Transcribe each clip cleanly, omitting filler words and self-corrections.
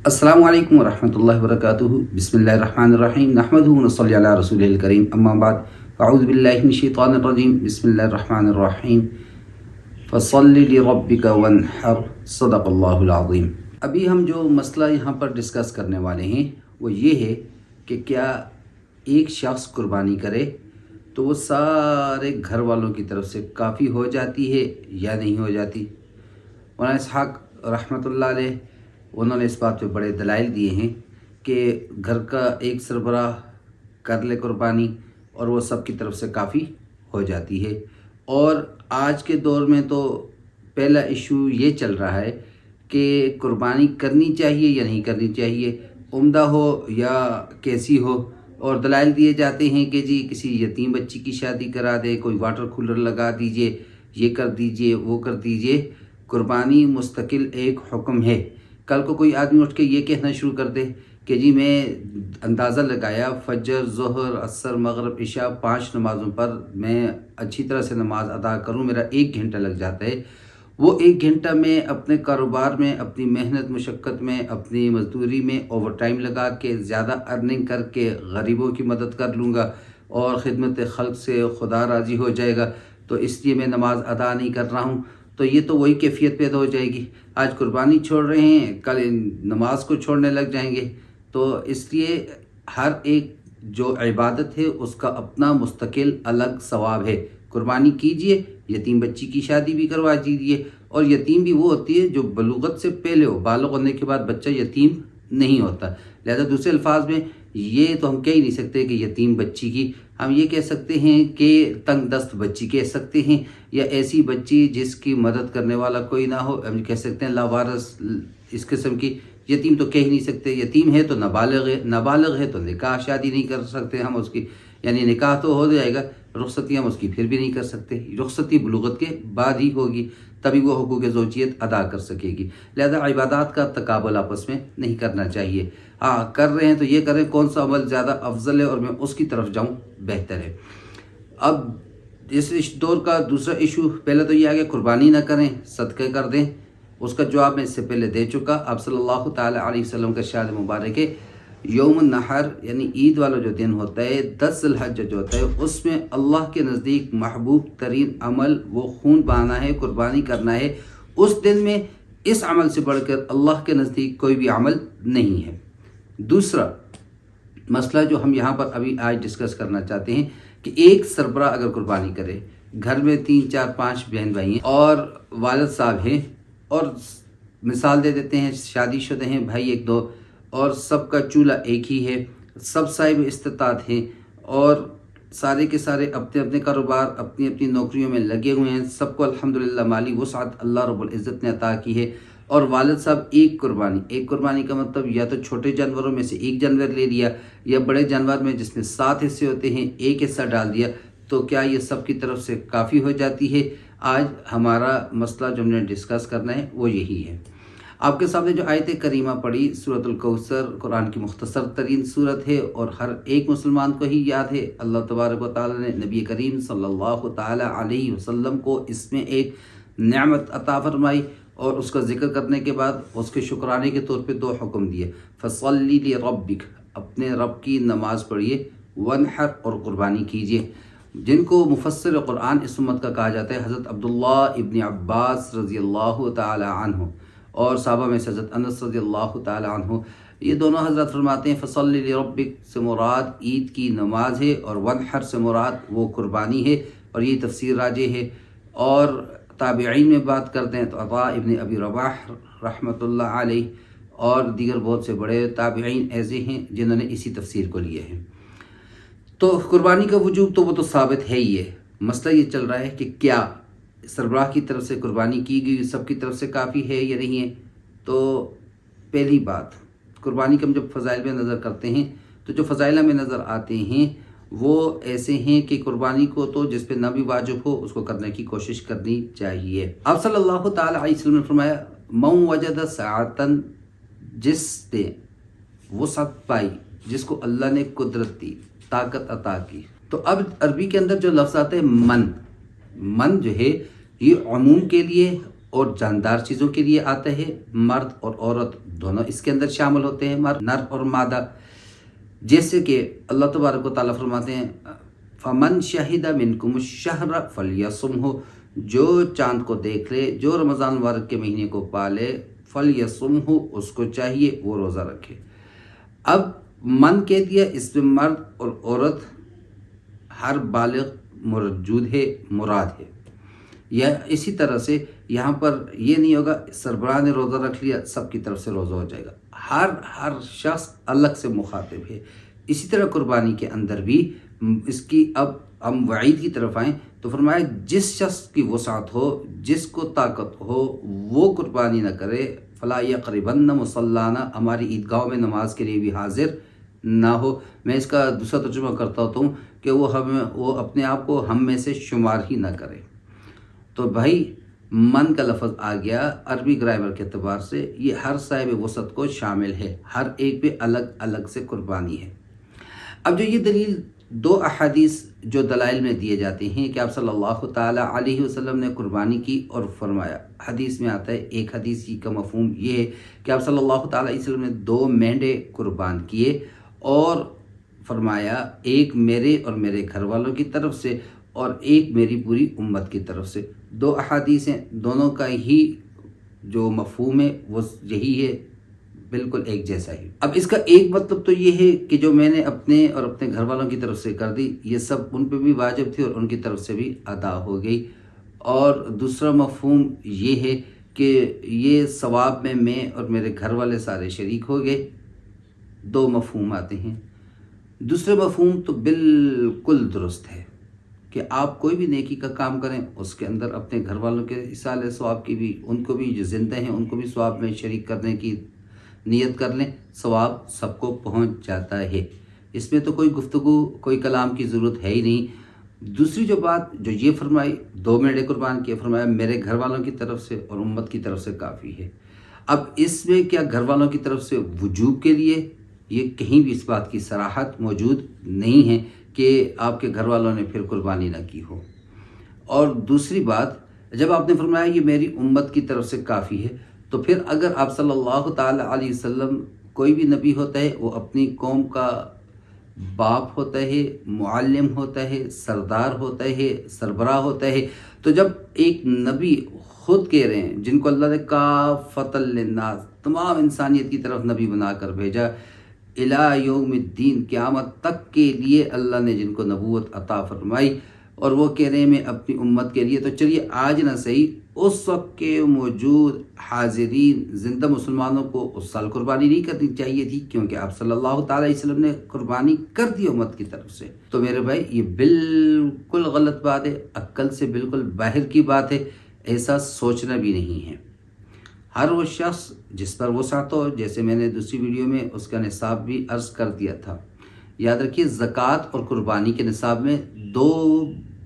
السلام علیکم ورحمۃ اللہ وبرکاتہ۔ بسم اللہ الرحمن الرحیم، نحمدہ ونصلی علی رسول الکریم، اما بعد فاعوذ باللہ من الشیطان الرجیم، بسم اللہ الرحمن الرحیم، فصل لربک وانحر، صدق اللہ العظیم۔ ابھی ہم جو مسئلہ یہاں پر ڈسکس کرنے والے ہیں وہ یہ ہے کہ کیا ایک شخص قربانی کرے تو وہ سارے گھر والوں کی طرف سے کافی ہو جاتی ہے یا نہیں ہو جاتی۔ مولانا اسحاق رحمۃ اللہ علیہ انہوں نے اس بات پہ بڑے دلائل دیے ہیں کہ گھر کا ایک سربراہ کر لے قربانی اور وہ سب کی طرف سے کافی ہو جاتی ہے۔ اور آج کے دور میں تو پہلا ایشو یہ چل رہا ہے کہ قربانی کرنی چاہیے یا نہیں کرنی چاہیے، عمدہ ہو یا کیسی ہو، اور دلائل دیے جاتے ہیں کہ جی کسی یتیم بچی کی شادی کرا دے، کوئی واٹر کولر لگا دیجئے، یہ کر دیجئے، وہ کر دیجئے۔ قربانی مستقل ایک حکم ہے۔ کل کو کوئی آدمی اٹھ کے یہ کہنا شروع کر دے کہ جی میں اندازہ لگایا فجر، ظہر، عصر، مغرب، عشاء 5 نمازوں پر میں اچھی طرح سے نماز ادا کروں، میرا 1 گھنٹہ لگ جاتا ہے، وہ 1 گھنٹہ میں اپنے کاروبار میں، اپنی محنت مشقت میں، اپنی مزدوری میں اوور ٹائم لگا کے زیادہ ارننگ کر کے غریبوں کی مدد کر لوں گا اور خدمت خلق سے خدا راضی ہو جائے گا، تو اس لیے میں نماز ادا نہیں کر رہا ہوں، تو یہ تو وہی کیفیت پیدا ہو جائے گی۔ آج قربانی چھوڑ رہے ہیں، کل نماز کو چھوڑنے لگ جائیں گے۔ تو اس لیے ہر ایک جو عبادت ہے اس کا اپنا مستقل الگ ثواب ہے۔ قربانی کیجئے، یتیم بچی کی شادی بھی کروا دیجئے، اور یتیم بھی وہ ہوتی ہے جو بلوغت سے پہلے ہو، بالغ ہونے کے بعد بچہ یتیم نہیں ہوتا۔ لہذا دوسرے الفاظ میں یہ تو ہم کہہ ہی نہیں سکتے کہ یتیم بچی کی، ہم یہ کہہ سکتے ہیں کہ تنگ دست بچی کہہ سکتے ہیں، یا ایسی بچی جس کی مدد کرنے والا کوئی نہ ہو، ہم کہہ سکتے ہیں لاوارث اس قسم کی۔ یتیم تو کہہ ہی نہیں سکتے، یتیم ہے تو نابالغ ہے، نابالغ ہے تو نکاح شادی نہیں کر سکتے ہم اس کی، یعنی نکاح تو ہو جائے گا، رخصتی ہم اس کی پھر بھی نہیں کر سکتے، رخصتی بلوغت کے بعد ہی ہوگی، تبھی وہ حقوق زوجیت ادا کر سکے گی۔ لہذا عبادات کا تقابل آپس میں نہیں کرنا چاہیے۔ ہاں کر رہے ہیں تو یہ کریں کون سا عمل زیادہ افضل ہے اور میں اس کی طرف جاؤں بہتر ہے۔ اب اس دور کا دوسرا ایشو، پہلے تو یہ آ گیا قربانی نہ کریں، صدقے کر دیں، اس کا جواب میں اس سے پہلے دے چکا۔ آپ صلی اللہ تعالیٰ علیہ وسلم کا ارشاد مبارک ہے، یوم النحر یعنی عید والا جو دن ہوتا ہے، 10 ذی الحجہ جو ہوتا ہے، اس میں اللہ کے نزدیک محبوب ترین عمل وہ خون بہانا ہے، قربانی کرنا ہے۔ اس دن میں اس عمل سے بڑھ کر اللہ کے نزدیک کوئی بھی عمل نہیں ہے۔ دوسرا مسئلہ جو ہم یہاں پر ابھی آج ڈسکس کرنا چاہتے ہیں کہ ایک سربراہ اگر قربانی کرے، گھر میں 3 4 5 بہن بھائی ہیں اور والد صاحب ہیں، اور مثال دے دیتے ہیں شادی شدہ ہیں بھائی 1 2، اور سب کا چولہا ایک ہی ہے، سب صاحب استطاعت ہیں، اور سارے کے سارے اپنے اپنے کاروبار، اپنی اپنی نوکریوں میں لگے ہوئے ہیں، سب کو الحمدللہ مالی وسعت اللہ رب العزت نے عطا کی ہے، اور والد صاحب ایک قربانی کا مطلب یا تو چھوٹے جانوروں میں سے 1 جانور لے لیا، یا بڑے جانور میں جس میں 7 حصے ہوتے ہیں 1 حصہ ڈال دیا، تو کیا یہ سب کی طرف سے کافی ہو جاتی ہے؟ آج ہمارا مسئلہ جو ہم نے ڈسکس کرنا ہے وہ یہی ہے۔ آپ کے سامنے جو آیت کریمہ پڑھی، سورۃ الکوثر، قرآن کی مختصر ترین سورت ہے اور ہر ایک مسلمان کو ہی یاد ہے۔ اللہ تبارک و تعالیٰ نے نبی کریم صلی اللہ تعالیٰ علیہ وسلم کو اس میں ایک نعمت عطا فرمائی، اور اس کا ذکر کرنے کے بعد اس کے شکرانے کے طور پہ 2 حکم دیے، فصلی لربک، اپنے رب کی نماز پڑھیے، وانحر، اور قربانی کیجیے، جن کو مفسر قرآن اس امت کا کہا جاتا ہے حضرت عبداللہ ابن عباس رضی اللہ تعالی عنہ، اور صحابہ میں سے حضرت انس رضی اللہ تعالی عنہ۔ یہ دونوں حضرت فرماتے ہیں فصلی لربک سے مراد عید کی نماز ہے، اور وانحر سے مراد وہ قربانی ہے، اور یہ تفسیر راجح ہے۔ اور تابعین میں بات کرتے ہیں تو عطاء ابن ابی رباح رحمۃ اللہ علیہ اور دیگر بہت سے بڑے تابعین ایسے ہیں جنہوں نے اسی تفسیر کو لیا ہے۔ تو قربانی کا وجوب تو وہ تو ثابت ہے ہی ہے، مسئلہ یہ چل رہا ہے کہ کیا سربراہ کی طرف سے قربانی کی گئی سب کی طرف سے کافی ہے یا نہیں ہے۔ تو پہلی بات، قربانی کے ہم جب فضائل میں نظر کرتے ہیں تو جو فضائل میں نظر آتے ہیں وہ ایسے ہیں کہ قربانی کو تو جس پہ نہ بھی واجب ہو اس کو کرنے کی کوشش کرنی چاہیے۔ آپ صلی اللہ تعالیٰ علیہ وسلم نے فرمایا، من وجد ساعتن، جس نے وسعت پائی، جس کو اللہ نے قدرت دی، طاقت عطا کی۔ تو اب عربی کے اندر جو لفظ آتا ہے من جو ہے یہ عموم کے لیے اور جاندار چیزوں کے لیے آتا ہے، مرد اور عورت دونوں اس کے اندر شامل ہوتے ہیں، مرد نر اور مادہ، جیسے کہ اللہ تبارک و تعالیٰ فرماتے ہیں فمن شہد منکم الشہر فلیصمہ، جو چاند کو دیکھ لے، جو رمضان مبارک کے مہینے کو پالے، فلیصمہ، اس کو چاہیے وہ روزہ رکھے۔ اب من کہہ دیا، اس میں مرد اور عورت ہر بالغ موجود ہے، مراد ہے۔ یا اسی طرح سے یہاں پر یہ نہیں ہوگا سربراہ نے روزہ رکھ لیا سب کی طرف سے روزہ ہو جائے گا، ہر شخص الگ سے مخاطب ہے۔ اسی طرح قربانی کے اندر بھی اس کی اب ہم وعید کی طرف آئیں تو فرمایا جس شخص کی وسعت ہو، جس کو طاقت ہو، وہ قربانی نہ کرے، فلا یقربن مصلانا، ہماری عیدگاہوں میں نماز کے لیے بھی حاضر نہ ہو۔ میں اس کا دوسرا ترجمہ کرتا ہوتا ہوں کہ وہ اپنے آپ کو ہم میں سے شمار ہی نہ کرے۔ تو بھائی من کا لفظ آ گیا عربی گرامر کے اعتبار سے، یہ ہر صاحب وسعت کو شامل ہے، ہر ایک پہ الگ الگ سے قربانی ہے۔ اب جو یہ دلیل دو احادیث جو دلائل میں دیے جاتے ہیں کہ آپ صلی اللہ تعالیٰ علیہ وسلم نے قربانی کی اور فرمایا، حدیث میں آتا ہے، ایک حدیث کا مفہوم یہ ہے کہ آپ صلی اللہ تعالیٰ علیہ وسلم نے 2 مینڈے قربان کیے اور فرمایا ایک میرے اور میرے گھر والوں کی طرف سے اور ایک میری پوری امت کی طرف سے۔ 2 احادیث ہیں، دونوں کا ہی جو مفہوم ہے وہ یہی ہے، بالکل ایک جیسا ہی۔ اب اس کا ایک مطلب تو یہ ہے کہ جو میں نے اپنے اور اپنے گھر والوں کی طرف سے کر دی، یہ سب ان پہ بھی واجب تھی اور ان کی طرف سے بھی ادا ہو گئی۔ اور دوسرا مفہوم یہ ہے کہ یہ ثواب میں اور میرے گھر والے سارے شریک ہو گئے۔ 2 مفہوم آتے ہیں۔ دوسرے مفہوم تو بالکل درست ہے کہ آپ کوئی بھی نیکی کا کام کریں، اس کے اندر اپنے گھر والوں کے اصال ثواب کی بھی، ان کو بھی جو زندہ ہیں ان کو بھی ثواب میں شریک کرنے کی نیت کر لیں، ثواب سب کو پہنچ جاتا ہے۔ اس میں تو کوئی گفتگو، کوئی کلام کی ضرورت ہے ہی نہیں۔ دوسری جو بات جو یہ فرمائی 2 مینڈے قربان کیے، فرمایا میرے گھر والوں کی طرف سے اور امت کی طرف سے کافی ہے۔ اب اس میں کیا گھر والوں کی طرف سے وجوب کے لیے، یہ کہیں بھی اس بات کی صراحت موجود نہیں ہے کہ آپ کے گھر والوں نے پھر قربانی نہ کی ہو۔ اور دوسری بات، جب آپ نے فرمایا یہ میری امت کی طرف سے کافی ہے، تو پھر اگر آپ صلی اللہ تعالیٰ علیہ وسلم، کوئی بھی نبی ہوتا ہے وہ اپنی قوم کا باپ ہوتا ہے، معلم ہوتا ہے، سردار ہوتا ہے، سربراہ ہوتا ہے، تو جب ایک نبی خود کہہ رہے ہیں جن کو اللہ نے کافۃ للناس، تمام انسانیت کی طرف نبی بنا کر بھیجا، الی یوم الدین، قیامت تک کے لیے اللہ نے جن کو نبوت عطا فرمائی، اور وہ کہہ رہے ہیں میں اپنی امت کے لیے، تو چلیے آج نہ صحیح اس وقت کے موجود حاضرین زندہ مسلمانوں کو اس سال قربانی نہیں کرنی چاہیے تھی، کیونکہ آپ صلی اللہ تعالیٰ علیہ وسلم نے قربانی کر دی امت کی طرف سے۔ تو میرے بھائی یہ بالکل غلط بات ہے، عقل سے بالکل باہر کی بات ہے، ایسا سوچنا بھی نہیں ہے۔ ہر وہ شخص جس پر وسعت ہو، جیسے میں نے دوسری ویڈیو میں اس کا نصاب بھی عرض کر دیا تھا۔ یاد رکھیے زکوٰۃ اور قربانی کے نصاب میں 2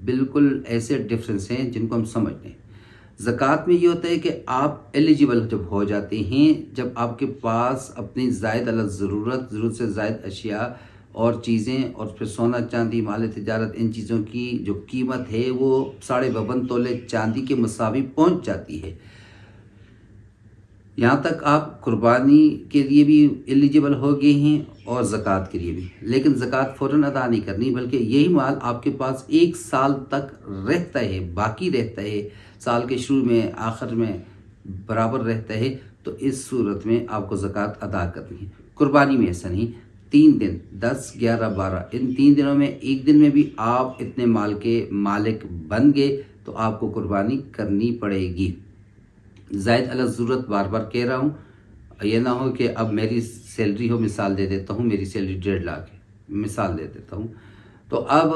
بالکل ایسے ڈفرینس ہیں جن کو ہم سمجھتے ہیں۔ زکوٰۃ میں یہ ہوتا ہے کہ آپ ایلیجیبل جب ہو جاتے ہیں، جب آپ کے پاس اپنی زائد علی ضرورت سے زائد اشیاء اور چیزیں، اور پھر سونا چاندی، مال تجارت، ان چیزوں کی جو قیمت ہے وہ 52.5 تولے چاندی کے مساوی پہنچ جاتی ہے، یہاں تک آپ قربانی کے لیے بھی ایلیجیبل ہو گئے ہیں اور زکوٰۃ کے لیے بھی۔ لیکن زکوٰۃ فوراً ادا نہیں کرنی، بلکہ یہی مال آپ کے پاس 1 سال تک رہتا ہے، باقی رہتا ہے، سال کے شروع میں آخر میں برابر رہتا ہے، تو اس صورت میں آپ کو زکوٰۃ ادا کرنی ہے۔ قربانی میں ایسا نہیں، 3 دن 10 11 12 ان 3 دنوں میں ایک دن میں بھی آپ اتنے مال کے مالک بن گئے تو آپ کو قربانی کرنی پڑے گی۔ زائد علی ضرورت بار بار کہہ رہا ہوں، یہ نہ ہو کہ اب میری سیلری ہو، مثال دے دیتا ہوں، میری سیلری 1.5 لاکھ ہے، مثال دے دیتا ہوں، تو اب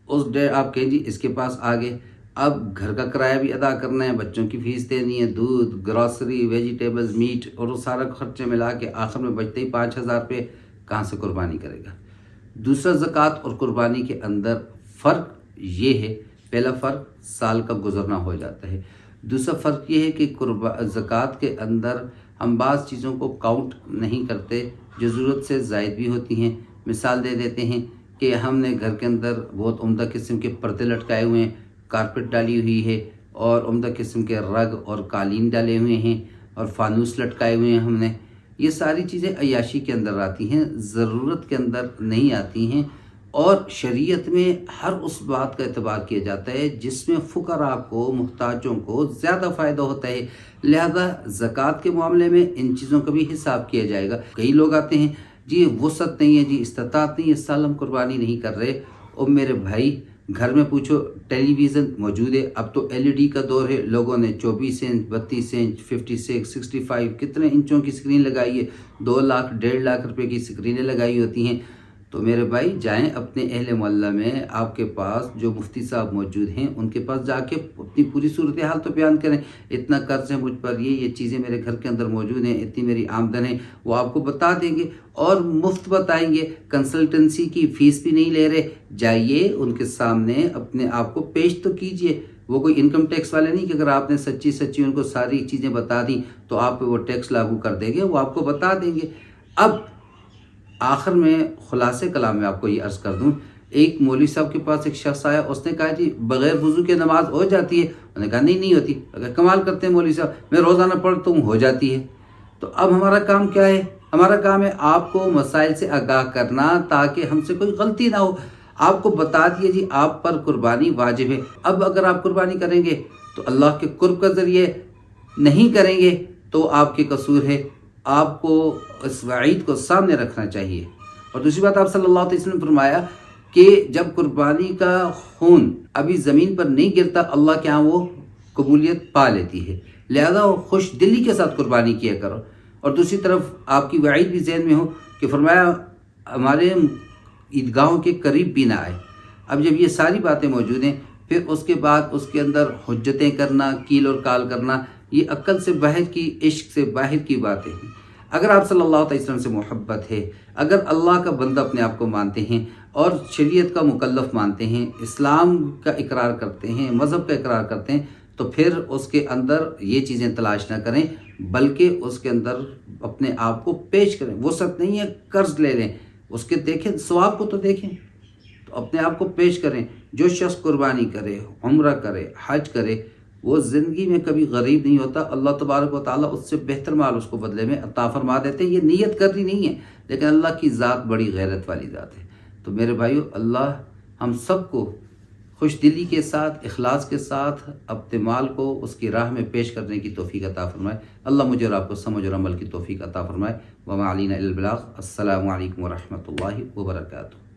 اس آپ کہیں جی اس کے پاس آگے اب گھر کا کرایہ بھی ادا کرنا ہے، بچوں کی فیس دینی ہے، دودھ، گروسری، ویجیٹیبلز، میٹ، اور وہ سارا خرچے ملا کے آخر میں بچتے ہی 5,000 روپے، کہاں سے قربانی کرے گا؟ دوسرا زکوٰۃ اور قربانی کے اندر فرق یہ ہے، پہلا فرق سال کا گزرنا ہو جاتا ہے، دوسرا فرق یہ ہے کہ زکوٰۃ کے اندر ہم بعض چیزوں کو کاؤنٹ نہیں کرتے جو ضرورت سے زائد بھی ہوتی ہیں۔ مثال دے دیتے ہیں کہ ہم نے گھر کے اندر بہت عمدہ قسم کے پردے لٹکائے ہوئے ہیں، کارپیٹ ڈالی ہوئی ہے، اور عمدہ قسم کے رگ اور قالین ڈالے ہوئے ہیں اور فانوس لٹکائے ہوئے ہیں ہم نے. یہ ساری چیزیں عیاشی کے اندر آتی ہیں، ضرورت کے اندر نہیں آتی ہیں. اور شریعت میں ہر اس بات کا اعتبار کیا جاتا ہے جس میں فقراء کو، محتاجوں کو زیادہ فائدہ ہوتا ہے. لہذا زکوٰۃ کے معاملے میں ان چیزوں کا بھی حساب کیا جائے گا. کئی لوگ آتے ہیں جی وسعت نہیں ہے، جی استطاعت نہیں ہے، اس سال ہم قربانی نہیں کر رہے. اور میرے بھائی گھر میں پوچھو، ٹیلی ویژن موجود ہے. اب تو LED کا دور ہے. لوگوں نے 24 انچ، 32 انچ، 56، 65 کتنے انچوں کی اسکرین لگائی ہے. 2 لاکھ 1.5 لاکھ روپے کی اسکرینیں لگائی ہوتی ہیں. تو میرے بھائی جائیں اپنے اہل محلہ میں، آپ کے پاس جو مفتی صاحب موجود ہیں ان کے پاس جا کے اپنی پوری صورتحال تو بیان کریں. اتنا قرض ہے مجھ پر، یہ چیزیں میرے گھر کے اندر موجود ہیں، اتنی میری آمدن ہے. وہ آپ کو بتا دیں گے اور مفت بتائیں گے. کنسلٹنسی کی فیس بھی نہیں لے رہے. جائیے ان کے سامنے اپنے آپ کو پیش تو کیجئے. وہ کوئی انکم ٹیکس والے نہیں کہ اگر آپ نے سچی ان کو ساری چیزیں بتا دیں تو آپ پہ وہ ٹیکس لاگو کر دیں گے. وہ آپ کو بتا دیں گے. اب آخر میں خلاصے کلام میں آپ کو یہ عرض کر دوں، ایک مولوی صاحب کے پاس ایک شخص آیا. اس نے کہا جی بغیر وضو کے نماز ہو جاتی ہے؟ انہوں نے کہا نہیں ہوتی. اگر کمال کرتے ہیں مولوی صاحب، میں روزانہ پڑھتا ہوں، ہو جاتی ہے. تو اب ہمارا کام کیا ہے؟ ہمارا کام ہے آپ کو مسائل سے آگاہ کرنا تاکہ ہم سے کوئی غلطی نہ ہو. آپ کو بتا دیے جی آپ پر قربانی واجب ہے. اب اگر آپ قربانی کریں گے تو اللہ کے قرب کا ذریعے، نہیں کریں گے تو آپ کے قصور ہے. آپ کو اس وعید کو سامنے رکھنا چاہیے. اور دوسری بات، آپ صلی اللہ علیہ وسلم نے فرمایا کہ جب قربانی کا خون ابھی زمین پر نہیں گرتا، اللہ کے ہاں وہ قبولیت پا لیتی ہے. لہذا وہ خوش دلی کے ساتھ قربانی کیا کرو. اور دوسری طرف آپ کی وعید بھی ذہن میں ہو کہ فرمایا ہمارے عیدگاہوں کے قریب بھی نہ آئے. اب جب یہ ساری باتیں موجود ہیں، پھر اس کے بعد اس کے اندر حجتیں کرنا، کیل اور کال کرنا، یہ عقل سے باہر کی، عشق سے باہر کی باتیں ہیں. اگر آپ صلی اللہ علیہ وسلم سے محبت ہے، اگر اللہ کا بندہ اپنے آپ کو مانتے ہیں اور شریعت کا مکلف مانتے ہیں، اسلام کا اقرار کرتے ہیں، مذہب کا اقرار کرتے ہیں، تو پھر اس کے اندر یہ چیزیں تلاش نہ کریں، بلکہ اس کے اندر اپنے آپ کو پیش کریں. وسعت نہیں ہے قرض لے لیں، اس کے دیکھیں ثواب کو تو دیکھیں، تو اپنے آپ کو پیش کریں. جو شخص قربانی کرے، عمرہ کرے، حج کرے، وہ زندگی میں کبھی غریب نہیں ہوتا. اللہ تبارک و تعالیٰ اس سے بہتر مال اس کو بدلے میں عطا فرما دیتے ہیں. یہ نیت کرنی نہیں ہے، لیکن اللہ کی ذات بڑی غیرت والی ذات ہے. تو میرے بھائیو، اللہ ہم سب کو خوش دلی کے ساتھ، اخلاص کے ساتھ اپنے مال کو اس کی راہ میں پیش کرنے کی توفیق عطا فرمائے. اللہ مجھے اور آپ کو سمجھ اور عمل کی توفیق عطا فرمائے. وما علینا الا البلاغ. السلام علیکم ورحمۃ اللہ وبرکاتہ.